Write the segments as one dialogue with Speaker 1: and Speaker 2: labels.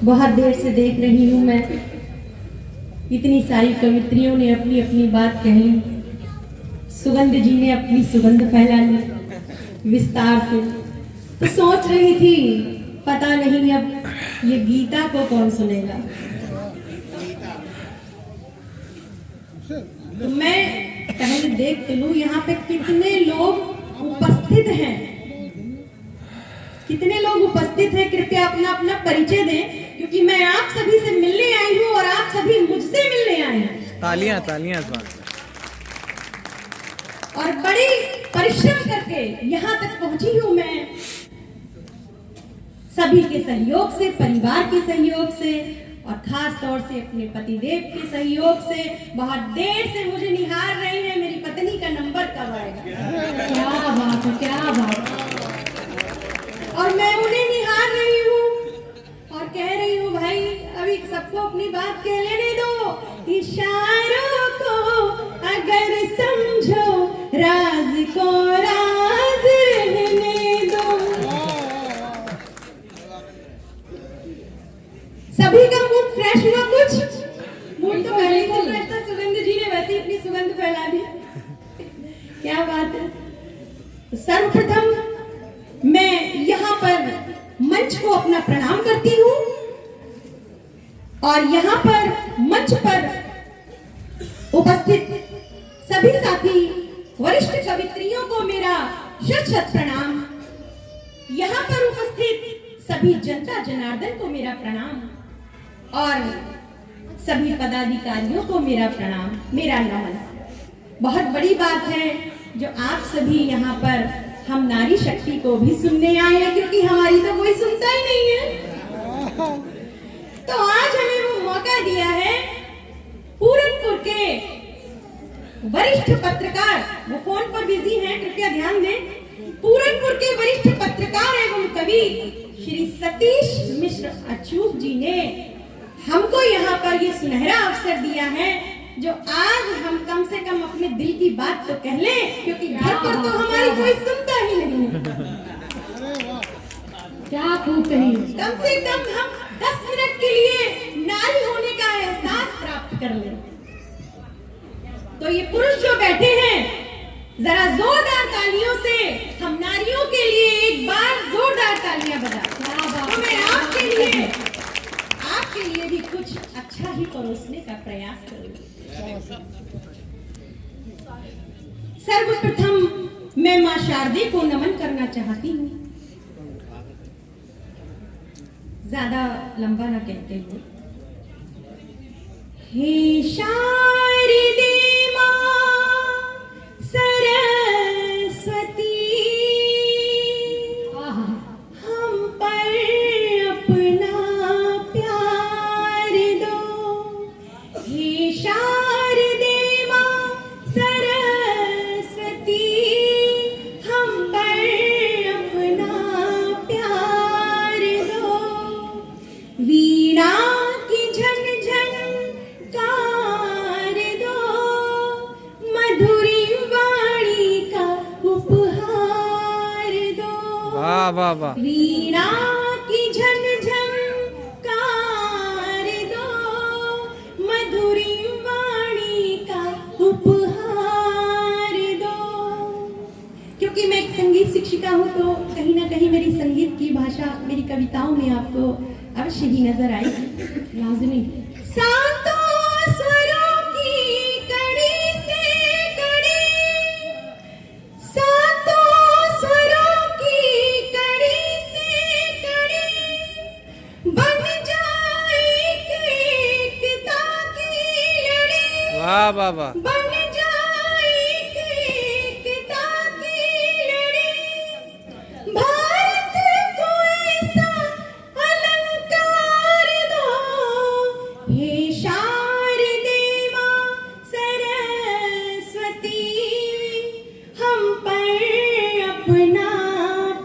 Speaker 1: बहुत देर से देख रही हूँ मैं, इतनी सारी कवित्रियों ने अपनी अपनी बात कही, सुगंध जी ने अपनी सुगंध फैला ली विस्तार से। तो सोच रही थी पता नहीं अब ये गीता को कौन सुनेगा। तो मैं पहले देख लूं यहाँ पे कितने लोग उपस्थित हैं, कितने लोग उपस्थित हैं। कृपया अपना अपना परिचय दें, क्योंकि मैं आप सभी से मिलने आई हूँ और आप सभी मुझसे मिलने आए हैं।
Speaker 2: तालियां तालियां इस बात
Speaker 1: और बड़ी परिश्रम करके यहाँ तक पहुंची हूँ मैं, सभी के सहयोग से, परिवार के सहयोग से और खास तौर से अपने पतिदेव के सहयोग से। बहुत देर से मुझे निहार रहे हैं, मेरी पत्नी का नंबर कब आएगा। क्या बात है, क्या बात है। और मैं उन्हें निहार रही हूँ और कह रही हूँ भाई अभी सबको अपनी बात कह लेने दो। इशारों को अगर समझो, राज को राज रहने दो। सभी का मूड फ्रेश हुआ कुछ? मूड तो पहले से फ्रेश था, सुगंध जी ने वैसे ही अपनी सुगंध फैला दी। क्या बात है। सर्वप्रथम मैं यहाँ पर मंच को अपना प्रणाम करती हूँ और यहाँ पर मंच पर उपस्थित सभी साथी वरिष्ठ कवित्रियों को मेरा शत शत प्रणाम। यहाँ पर उपस्थित सभी जनता जनार्दन को मेरा प्रणाम और सभी पदाधिकारियों को मेरा प्रणाम, मेरा नमन। बहुत बड़ी बात है जो आप सभी यहाँ पर हम नारी शक्ति को भी सुनने आए हैं, क्योंकि हमारी तो कोई सुनता ही नहीं है। तो आज हमें वो मौका दिया है। पूरनपुर के वरिष्ठ पत्रकार, वो फोन पर बिजी हैं, कृपया ध्यान दें। पूरनपुर के वरिष्ठ पत्रकार एवं कवि श्री सतीश मिश्र अचूक जी ने हमको यहाँ पर ये सुनहरा अवसर दिया है, जो आज हम कम से कम अपने दिल की बात तो कह लें, क्योंकि घर पर तो हमारी कोई सुनता ही नहीं। क्या खूब कही। कम से कम हम 10 मिनट के लिए नारी होने का एहसास प्राप्त कर लें। तो ये पुरुष जो बैठे हैं, जरा जोरदार तालियों से हम नारियों के लिए एक बार जोरदार तालियां बजाएं। तो मैं आपके लिए भी कुछ अच्छा ही परोसने का प्रयास करूंगी। सर्वप्रथम मैं मां शारदे को नमन करना चाहती हूँ, ज्यादा लंबा ना कहते हुए। हे शारदे मां सरस्वती, हम पर अपना प्यार दो। हे शारदे मां सरस्वती, हम पर अपना प्यार दो। वीणा की झन झनकार दो, मधुरी वाणी का उपहार दो।
Speaker 2: वाह वाह वाह।
Speaker 1: वीणा की झन झनकार दो, मधुरी वाणी का उपहार दो। क्योंकि मैं एक संगीत शिक्षिका हूँ, तो कहीं ना कहीं मेरी संगीत की भाषा मेरी कविताओं में आपको अवश्य ही नजर आएगी, लाजमी। सातों स्वरों की कड़ी से कड़ी, सातों स्वरों की कड़ी से कड़ी, बन जाए एकता की लड़ी।
Speaker 2: वाह वाह वाह।
Speaker 1: बन जाए एकता की लड़ी, भारत को ऐसा अलंकार दो। हे शारदे मां सरस्वती, हम पर अपना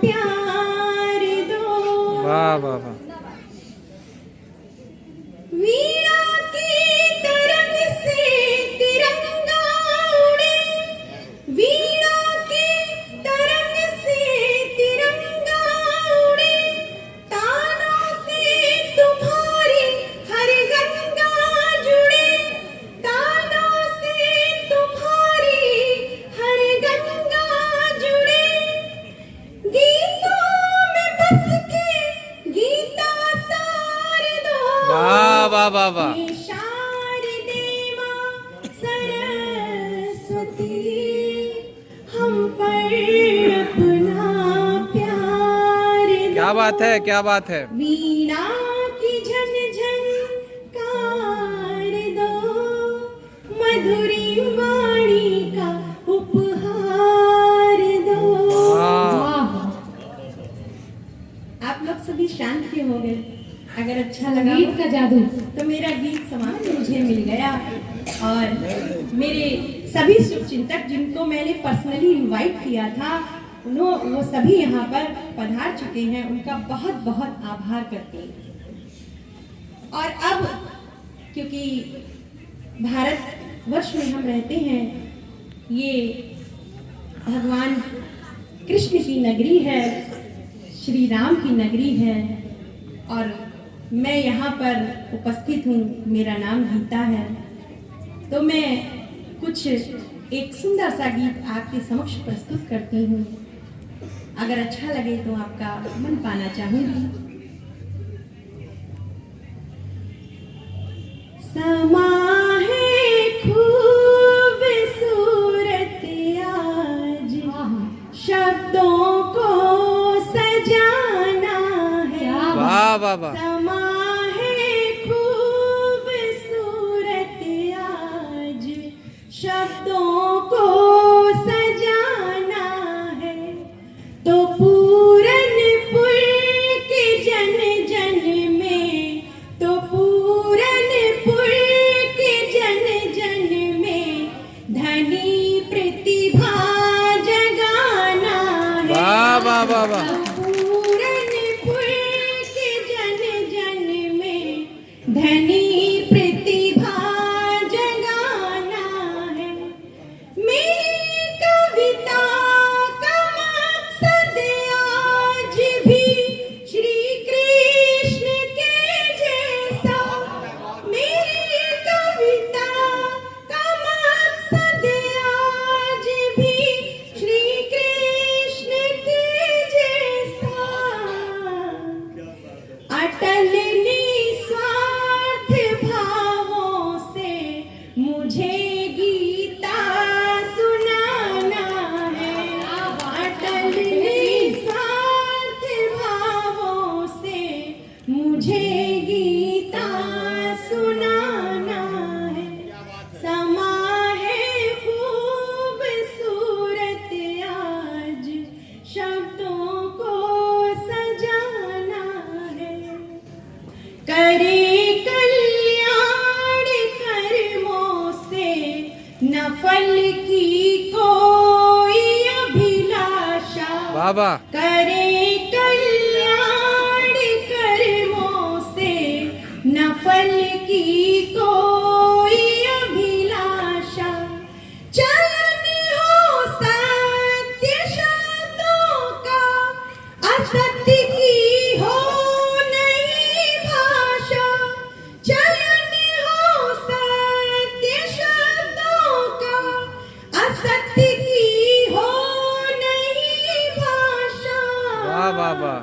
Speaker 1: प्यार दो।
Speaker 2: वाह वाह वाह।
Speaker 1: वीणा की तरंग से तिरंगा उड़े, वीणा की तरंग से तिरंगा उड़े, तानों से तुम्हारा
Speaker 2: वाह वाह वाह।
Speaker 1: हे शारदे मां सरस्वती, हम पर अपना प्यार दो।
Speaker 2: क्या बात है, क्या बात है।
Speaker 1: वीणा की झन झन कार दो, मधुरी वाणी का उपहार दो।
Speaker 2: वाह।
Speaker 1: आप लोग सभी शांत क्यों हो गए? अगर अच्छा लगा
Speaker 3: गीत का जादू।
Speaker 1: तो मेरा गीत समाप्त मुझे मिल गया। और मेरे सभी शुभचिंतक जिनको मैंने पर्सनली इनवाइट किया था, वो सभी यहाँ पर पधार चुके हैं, उनका बहुत बहुत आभार करती हूँ। और अब क्योंकि भारत वर्ष में हम रहते हैं, ये भगवान कृष्ण की नगरी है, श्री राम की नगरी है, और मैं यहाँ पर उपस्थित हूँ। मेरा नाम गीता है। तो मैं कुछ एक सुंदर सा गीत आपके समक्ष प्रस्तुत करती हूँ। अगर अच्छा लगे तो आपका मन पाना चाहूंगी। समा है खूबसूरत आज, शब्दों को सजाना है।
Speaker 2: वाह वाह वाह।
Speaker 1: समा है खूबसूरत आज, शब्दों को सजाना है। तो पूरनपुर के जन जन में, तो पूरनपुर के जन जन में धनी प्रतिभा जगाना है।
Speaker 2: वाह वाह वाह वाह।
Speaker 1: पूरनपुर के जन जन में धनी प्रतिभा जगाना है। मेरी कविता का मकसद आज भी श्री कृष्ण के जैसा। मेरी कविता का मकसद आज भी श्री कृष्ण के जैसा। अटल निस्वार्थ भावों से मुझे गीता सुनाना है। अटल निस्वार्थ भावों से मुझे गीता सुनाना है। समा है खूबसूरत आज, शब्दों को सजाना है। करे कल्याण कर्मों से नफल की कोई अभिलाषा।
Speaker 2: वाह वाह।
Speaker 1: करे कल्याण कर्मों से नफल की कोई अभिलाषा। चयन हो सत्य शब्दों का, असत्य की हो नहीं भाषा। चयन हो सत्य शब्दों का, असत्य की हो नहीं भाषा।
Speaker 2: वाह वाह वाह।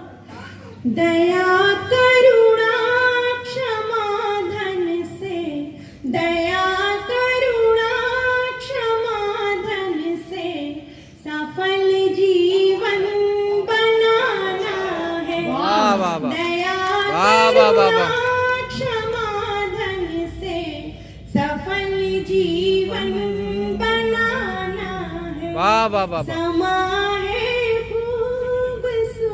Speaker 1: दया करुणा क्षमा धन से, दया करुणा क्षमा धन से सफल जीवन बनाना है।
Speaker 2: वाह वाह वाह।
Speaker 1: दया
Speaker 2: वाह वाह वाह वाह।
Speaker 1: करुणा क्षमा धन से सफल जीवन बनाना है।
Speaker 2: वाह वाह वाह वाह।
Speaker 1: समा है खूबसूरत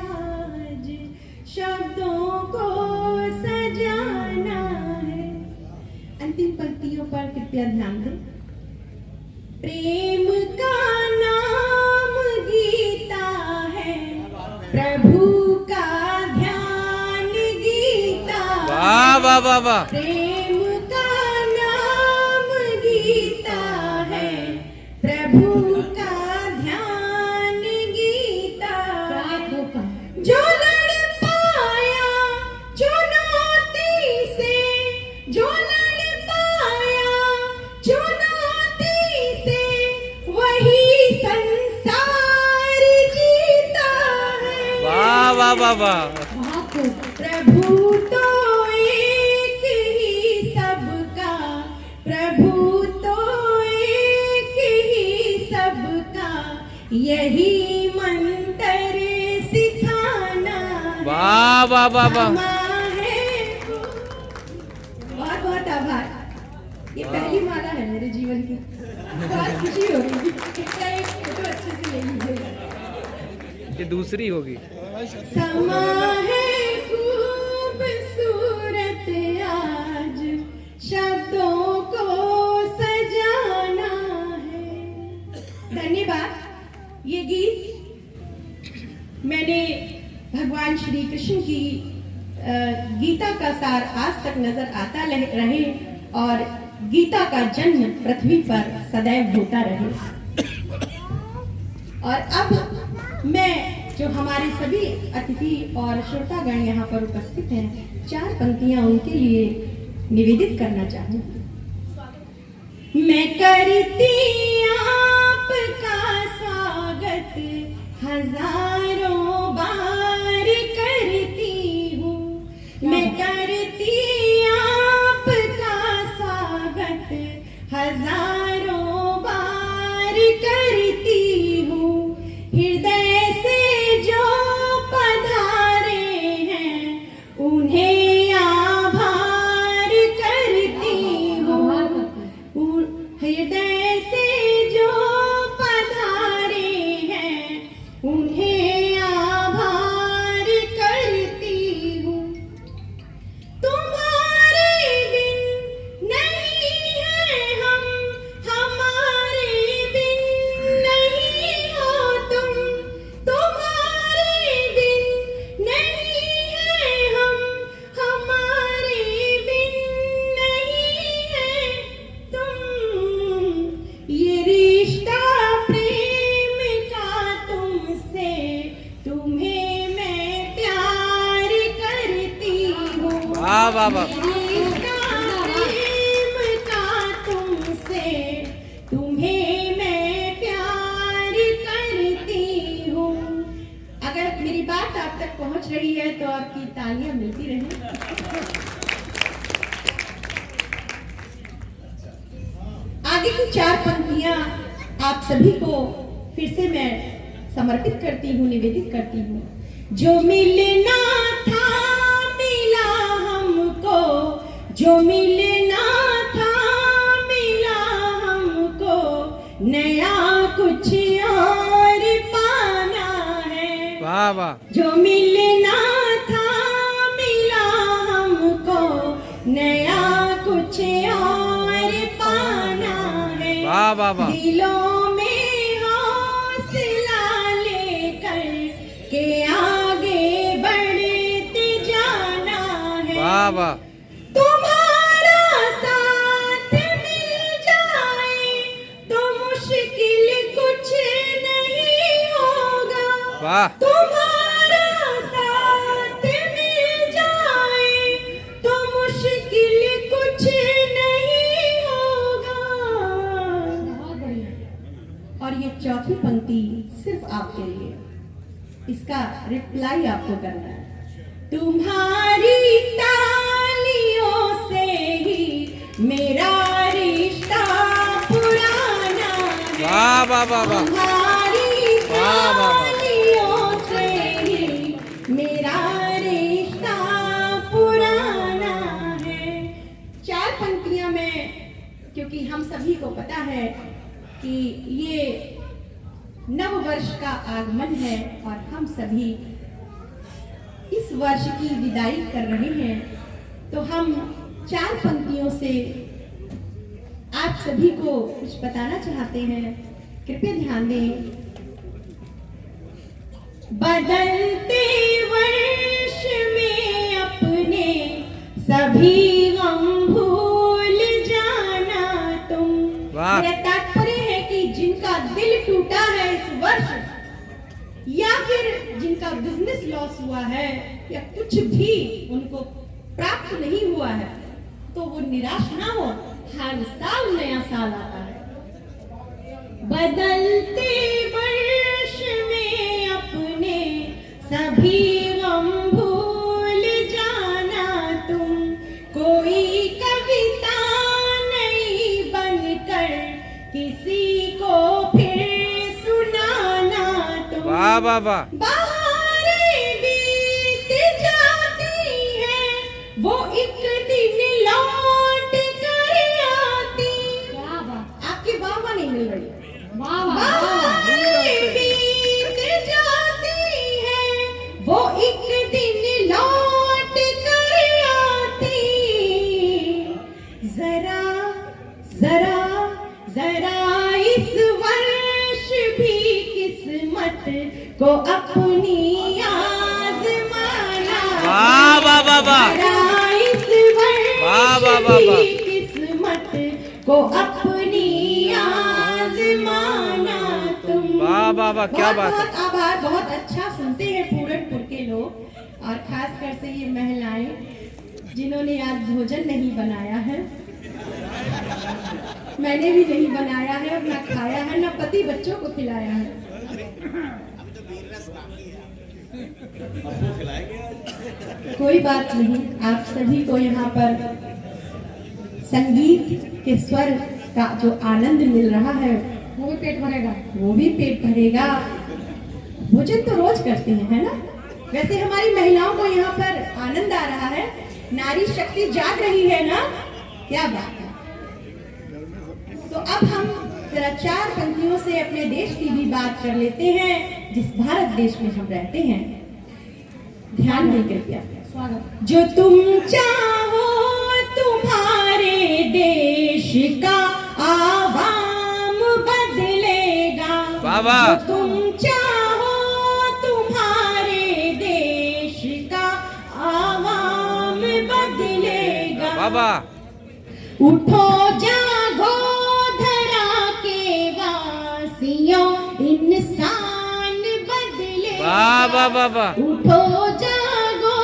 Speaker 1: आज, शब्दों को सजाना है। अंतिम पंक्तियों पर कृपया ध्यान दें। प्रेम का नाम गीता है, प्रभु का ध्यान गीता है।
Speaker 2: वाह वाह वाह वाह।
Speaker 1: प्रेम का नाम गीता है, प्रभु का ध्यान गीता है। जो लड़ पाया चुनौती से, जो लड़ पाया चुनौती से, वही संसार जीता है।
Speaker 2: वाह वाह वाह वाह।
Speaker 1: प्रभु तो एक यही मंत्र सिखाना
Speaker 2: वाह वाह वाह वाह
Speaker 1: बहुत बहुत आभार। ये पहली माला है मेरे जीवन की, बहुत खुशी हो रही है। इसका एक फोटो अच्छे से ले लीजिएगा।
Speaker 2: ये दूसरी होगी।
Speaker 1: समा है खूबसूरत आज, शब्दों को सजाना है। धन्यवाद। ये गीत मैंने भगवान श्री कृष्ण की गीता का सार आज तक नजर आता रहे और गीता का जन्म पृथ्वी पर सदैव होता रहे। और अब मैं जो हमारे सभी अतिथि और श्रोतागण यहाँ पर उपस्थित हैं, 4 पंक्तियां उनके लिए निवेदित करना चाहूंगी। मैं करती आपका स्वागत हजारों बार करती हूँ। मैं करती आपका स्वागत हजारों बार करती हूँ। हृदय से जो पधारे हैं उन्हें आभार करती हूँ। हृदय से जो पधारे हैं उन्हें आभार करती हूँ। तुम्हारे बिन नहीं है हम, हमारे बिन नहीं हो तुम। तुम्हारे बिन नहीं है हम, हमारे बिन नहीं है तुम। ये रिश्ता प्रेम का तुमसे, तुम्हें मैं प्यार करती हूँ।
Speaker 2: वाह वाह वाह।
Speaker 1: रिश्ता प्रेम का तुमसे, तुम्हें मैं प्यार करती हूँ। अगर मेरी बात आप तक पहुंच रही है तो आपकी तालियां मिलती रहें। आगे की 4 पंक्तियां आप सभी को फिर से मैं समर्पित करती हूँ, निवेदित करती हूँ। जो मिलना था मिला हमको, जो मिलना था मिला हमको, नया कुछ और पाना है।
Speaker 2: वाह वाह।
Speaker 1: जो मिलना था मिला हमको, नया कुछ और पाना है।
Speaker 2: वाह वाह वाह।
Speaker 1: दिलों में हौसला लेकर के आगे बढ़ते जाना है।
Speaker 2: वाह वाह।
Speaker 1: तुम्हारा साथ मिल जाए तो मुश्किल कुछ नहीं होगा।
Speaker 2: वाह।
Speaker 1: तुम्हारा साथ मिल जाए तो मुश्किल कुछ नहीं होगा। और ये चौथी पंक्ति सिर्फ आपके लिए, इसका रिप्लाई आपको करना है। तुम्हारी तालियों से ही मेरा रिश्ता पुराना है।
Speaker 2: वाह वाह वाह वाह।
Speaker 1: तुम्हारी
Speaker 2: वाह वाह वाह।
Speaker 1: तालियों से ही मेरा रिश्ता पुराना है। 4 पंक्तियां में, क्योंकि हम सभी को पता है कि ये नव वर्ष का आगमन है और हम सभी इस वर्ष की विदाई कर रहे हैं, तो हम 4 पंक्तियों से आप सभी को कुछ बताना चाहते हैं। कृपया ध्यान दें। बदलते वर्ष में अपने सभी गम भूल जाना तुम।
Speaker 2: वाह।
Speaker 1: मेरा तात्पर्य है कि जिनका दिल टूटा है इस वर्ष, या फिर जिनका बिजनेस लॉस हुआ है, या कुछ भी उनको प्राप्त नहीं हुआ है, तो वो निराश ना हो। हर साल नया साल आता है। बदलते वर्ष में अपने सभी गम भूल जाना तुम। कोई कविता नहीं बनकर किसी को फिर सुनाना
Speaker 2: वाह वाह वाह
Speaker 1: बहारें बीत जाती हैं, वो एक दिन लौट कर आती।
Speaker 3: क्या बात,
Speaker 1: आपकी वाह वाह नहीं मिल रही।
Speaker 3: वाह वाह,
Speaker 1: बहारें बीत जाती हैं, वो एक दिन लौट कर आती। जरा जरा जरा इस वर्ष भी किस्मत को अपनी आज़माना।
Speaker 2: वाह वाह वाह वाह
Speaker 1: जरा इस
Speaker 2: वाह, वाह,
Speaker 1: वर्ष
Speaker 2: वाह, वाह।
Speaker 1: भी किस्मत को अपनी आज़माना तुम।
Speaker 2: वाह वाह वाह, क्या
Speaker 1: बहुत
Speaker 2: बात है।
Speaker 1: बहुत आभार। बहुत अच्छा सुनते हैं पूरनपुर के लोग, और खासकर से ये महिलाएं जिन्होंने आज भोजन नहीं बनाया है। मैंने भी नहीं बनाया है, और ना खाया है, ना पति बच्चों को खिलाया है। कोई बात नहीं, आप सभी को यहाँ पर संगीत के स्वर का जो आनंद मिल रहा है,
Speaker 3: वो भी पेट भरेगा।
Speaker 1: वो भी पेट भरेगा। भोजन तो रोज करते हैं, है ना। वैसे हमारी महिलाओं को यहाँ पर आनंद आ रहा है, नारी शक्ति जाग रही है ना। क्या बात है। तो अब हम जरा चार पंक्तियों से अपने देश की भी बात कर लेते हैं, जिस भारत देश में हम रहते हैं। ध्यान दें कृपया।
Speaker 3: स्वागत।
Speaker 1: जो तुम चाहो तुम्हारे देश का आवाम बदलेगा।
Speaker 2: वाह वाह।
Speaker 1: जो तुम चाहो तुम्हारे देश का आवाम बदलेगा।
Speaker 2: वाह वाह
Speaker 1: उठो जागो धरा के वासियों, इंसान बदलेगा।
Speaker 2: वाह वाह वाह वाह
Speaker 1: उठो जागो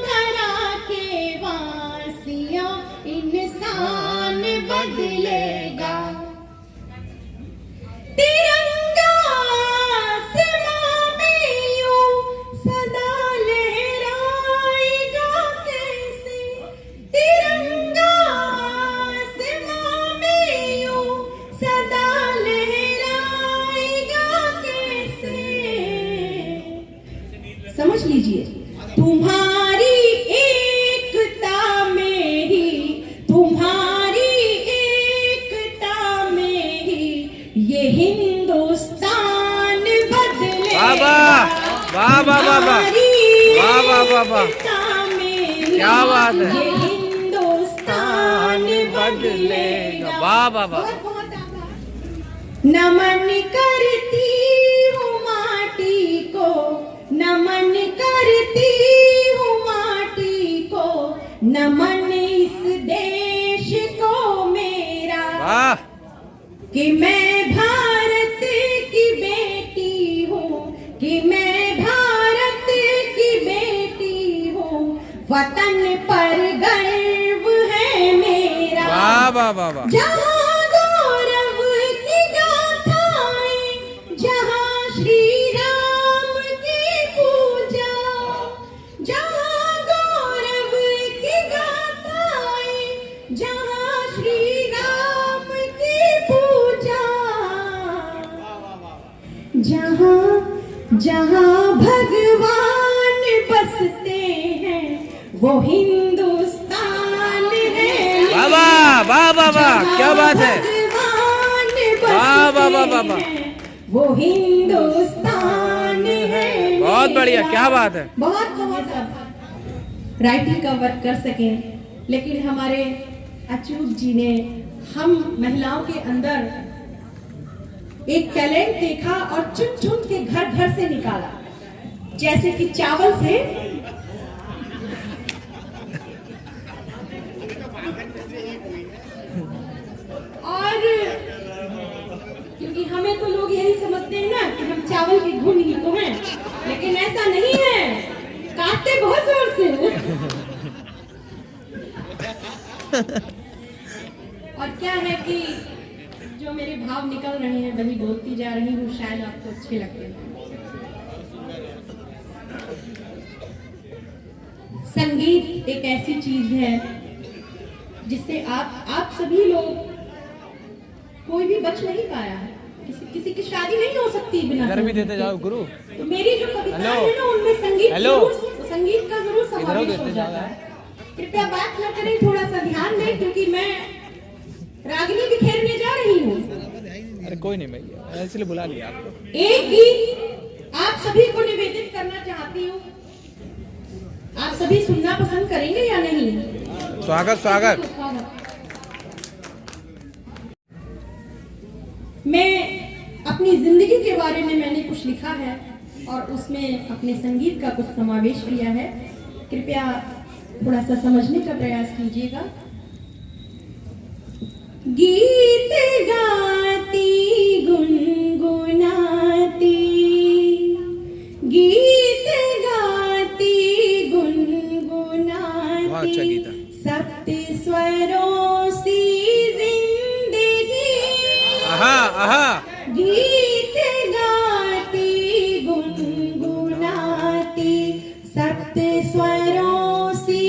Speaker 1: धरा के वासियों, इंसान बदलेगा। तिरंगा आसमां में यूं सदा लहराएगा कैसे। तिरंगा आसमां में यूं सदा लहराएगा कैसे। समझ लीजिए, तुम्हारी एकता में ही, तुम्हारी एकता में ही ये हिंदुस्तान बदलेगा।
Speaker 2: वाह वाह वाह वाह वाह वाह
Speaker 1: तुम्हारी
Speaker 2: वाह वाह वाह वाह
Speaker 1: एकता में ही
Speaker 2: क्या बात है।
Speaker 1: ये हिंदुस्तान
Speaker 2: बदलेगा। वाह वाह वाह
Speaker 1: बहुत बहुत आभार। नमन करती हूँ माटी को, नमन करती हूँ माटी को, नमन इस देश को मेरा।
Speaker 2: वाह
Speaker 1: कि मैं भारत की बेटी हूँ, कि मैं भारत की बेटी हूँ, वतन पर गर्व है मेरा।
Speaker 2: वाह वाह वाह वाह
Speaker 1: जहाँ गौरव की गाथाएं, जहाँ श्री राम की पूजा, जहाँ गौरव की गाथाएं, जहाँ श्री राम की पूजा, जहाँ जहाँ भगवान बसते हैं, वो हिंदुस्तान है।
Speaker 2: वाह वाह वाह वाह वाह क्या बात है।
Speaker 1: भगवान
Speaker 2: वाह वाह वाह वाह वाह
Speaker 1: बसते हैं, वो हिंदुस्तान है।
Speaker 2: बहुत बढ़िया, क्या बात है।
Speaker 1: बहुत बहुत सब राइटिंग का वर्क कर सकें, लेकिन हमारे अच्युत जी ने हम महिलाओं के अंदर एक टैलेंट देखा और चुन चुन के घर घर से निकाला। जैसे कि चावल से और क्योंकि हमें तो लोग यही समझते हैं ना कि हम चावल के घुन ही तो हैं, लेकिन ऐसा नहीं है, काटते बहुत जोर से। और क्या है कि जो मेरे भाव निकल रहे हैं वही बोलती जा रही हूँ, शायद आपको अच्छे लगते हैं। संगीत एक ऐसी चीज है जिससे आप सभी लोग, कोई भी बच नहीं पाया है। किसी की शादी नहीं हो सकती बिना
Speaker 2: इधर भी
Speaker 1: संगीत
Speaker 2: देते
Speaker 1: के।
Speaker 2: जाओ गुरु।
Speaker 1: तो मेरी जो कविताएं
Speaker 2: हेलो।
Speaker 1: है ना उनमें संगीत
Speaker 2: हेलो।
Speaker 1: संगीत का जरूर
Speaker 2: इधर
Speaker 1: समावेश
Speaker 2: देते
Speaker 1: हो
Speaker 2: जाओ
Speaker 1: जाता
Speaker 2: यार।
Speaker 1: है। कृपया बात न करें, थोड़ा सा ध्यान दें, क्योंकि मैं रागिनी बिखेरने जा रही हूँ।
Speaker 2: अरे कोई नहीं भैया, इसलिए बुला लिया आपको।
Speaker 1: एक गीत आप सभी को निवेदित करना चाहती हूँ। आप सभी सुनना पसंद करेंगे या नहीं?
Speaker 2: स्वागत स्वागत।
Speaker 1: मैं अपनी जिंदगी के बारे में मैंने कुछ लिखा है और उसमें अपने संगीत का कुछ समावेश किया है। कृपया थोड़ा सा समझने का प्रयास कीजिएगा। गीत गाती गुनगुनाती, गीत गाती गुनगुनाती,
Speaker 2: बहुत अच्छा गीत है।
Speaker 1: सप्त स्वरों सी जिंदगी,
Speaker 2: आहा आहा।
Speaker 1: गीत गाती गुनगुनाती, सप्त स्वरों सी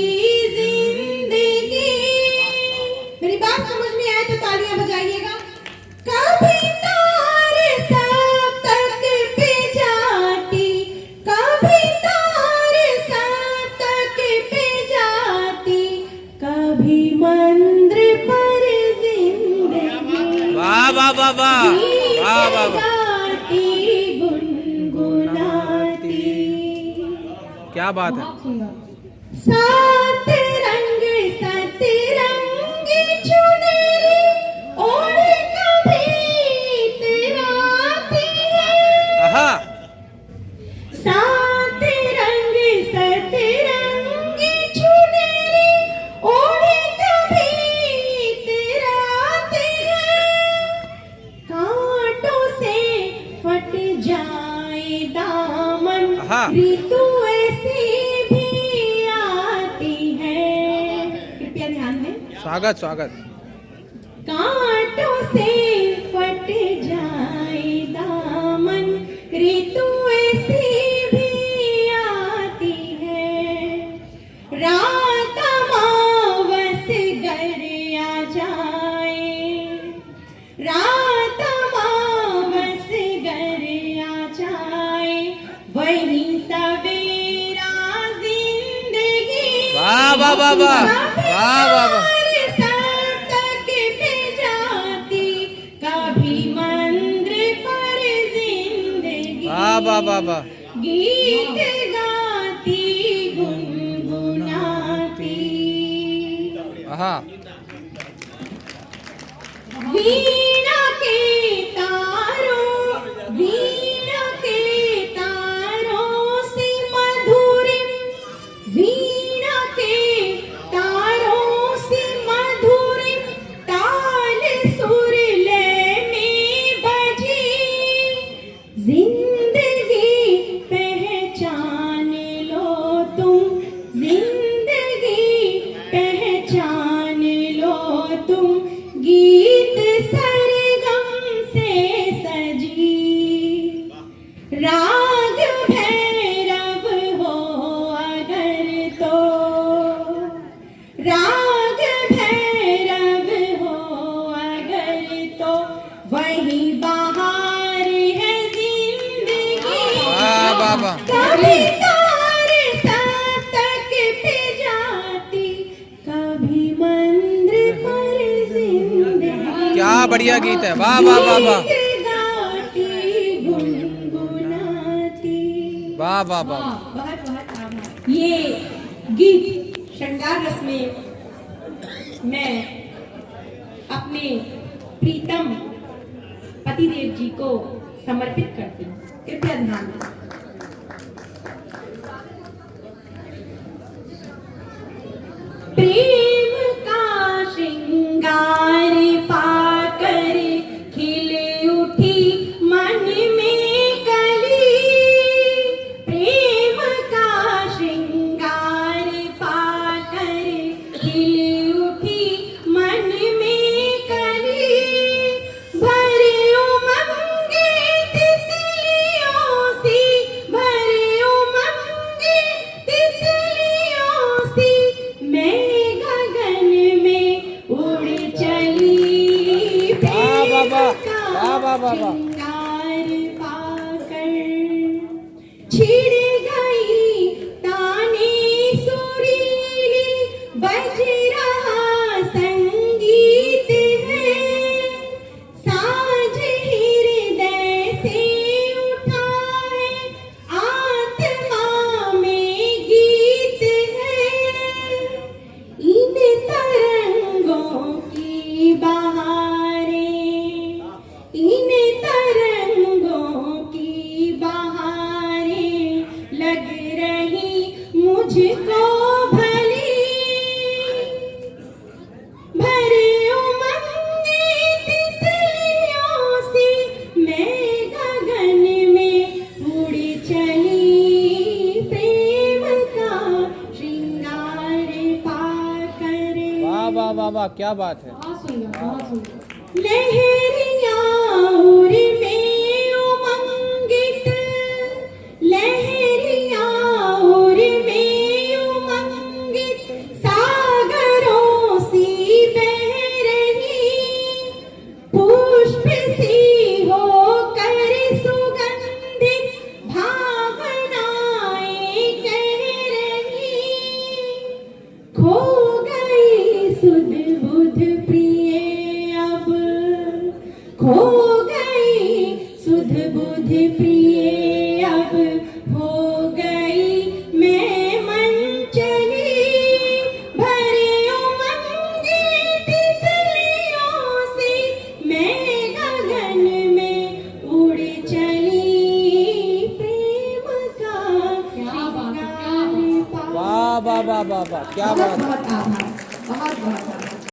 Speaker 1: जिंदगी। मेरी बात समझ में आए तो तालियां बजाइएगा। कभी तारे सप्तक पे जाती, कभी तारे सप्तक पे जाती, कभी मंद्र पर जिंदगी।
Speaker 2: वाह वाह वाह वाह वाह वाह वाह।
Speaker 1: गाती गुनगुनाती।
Speaker 2: क्या बात है।
Speaker 3: बहुत सुंदर।
Speaker 1: सात रंग सतरंगी चुनरी ओढ़ कभी इतराती है।
Speaker 2: आहा।
Speaker 1: सात रंग सतरंगी चुनरी ओढ़ कभी इतराती है। कांटों से फट जाए दामन,
Speaker 2: आहा।
Speaker 1: ऋतु ऐसी भी आती है। कृपया ध्यान दें।
Speaker 2: स्वागत स्वागत।
Speaker 1: कांटों से फट जाए दामन, ऋतु ऐसी भी आती है। रात अमावस गर आ जाए, रात अमावस गर आ जाए, वही सवेरा जिंदगी।
Speaker 2: वाह वाह वाह वाह वाह वाह वाह।
Speaker 1: सप्तक पे जाती, कभी मंद्र पर जिंदगी।
Speaker 2: वाह वाह वाह वाह।
Speaker 1: गीत गाती गुनगुनाती,
Speaker 2: आहा।
Speaker 1: वीणा के तारों, वीणा के तारों से मधुरिम, वीणा के तारों से मधुरिम ताल सुर लय में बजी। जिंदगी पहचान लो तुम, जिंदगी पहचान लो तुम, गीत सरगम से सजी। राग भैरव हो अगर तो, राग भैरव हो अगर तो, वही बहार है जिंदगी।
Speaker 2: वाह वाह वाह।
Speaker 1: कभी तारे सप्तक पे जाती, कभी मंद्र पर जिंदगी।
Speaker 2: क्या बढ़िया गीत है। वाह वाह वाह वाह
Speaker 1: गीत गाती गुनगुनाती।
Speaker 2: वाह वाह वाह।
Speaker 1: बहुत बहुत आभार। ये गीत श्रृंगार रस में मैं अपने प्रीतम पतिदेव जी को समर्पित करती हूँ। कृपया ध्यान दें। प्रेम का श्रृंगार पाकर खिल उठी मन में कली, प्रेम का श्रृंगार पाकर खिल उठी मन में कली। भरे उमंगे तितलियों सी, भरे उमंगे तितलियों सी, मैं गगन में उड़ चली।
Speaker 2: वाह वाह वाह
Speaker 1: प्रेम का
Speaker 2: वाह वाह वाह वाह।
Speaker 1: श्रृंगार पाकर छिड़ गई ताने सुरीली, बज रहा संगीत है, साज हृदय से उठा है, आत्मा में गीत है। इन तरंगों की बहारें, इन तरंगों की बहारें लग रही मुझको भली, भरे उमंगे तितलियों से मैं गगन में उड़ चली, प्रेम का श्रृंगार पाकर।
Speaker 2: वाह वाह वाह वाह, क्या बात है।
Speaker 3: बहुत सुंदर, बहुत सुंदर।
Speaker 1: लहरियाँ उड़ में उमंगित, लहरियाँ उड़ में उमंगित, सागरों सी बह रही, पुष्प सी होकर सुगंधित भावनाएं कह रही। खो गई सुध बुध प्रिय अब, खो गई सुध बुध प्रिय अब, हो गई मैं मन चली, भरे उमंगे तितलियों से मैं गगन में उड़ चली, प्रेम का
Speaker 3: क्या बात है, क्या
Speaker 1: श्रृंगार
Speaker 3: बात है।
Speaker 1: पाकर।
Speaker 2: वाह वाह वाह वाह वाह, क्या बात है।
Speaker 1: बहुत आभार, बहुत बहुत आभार।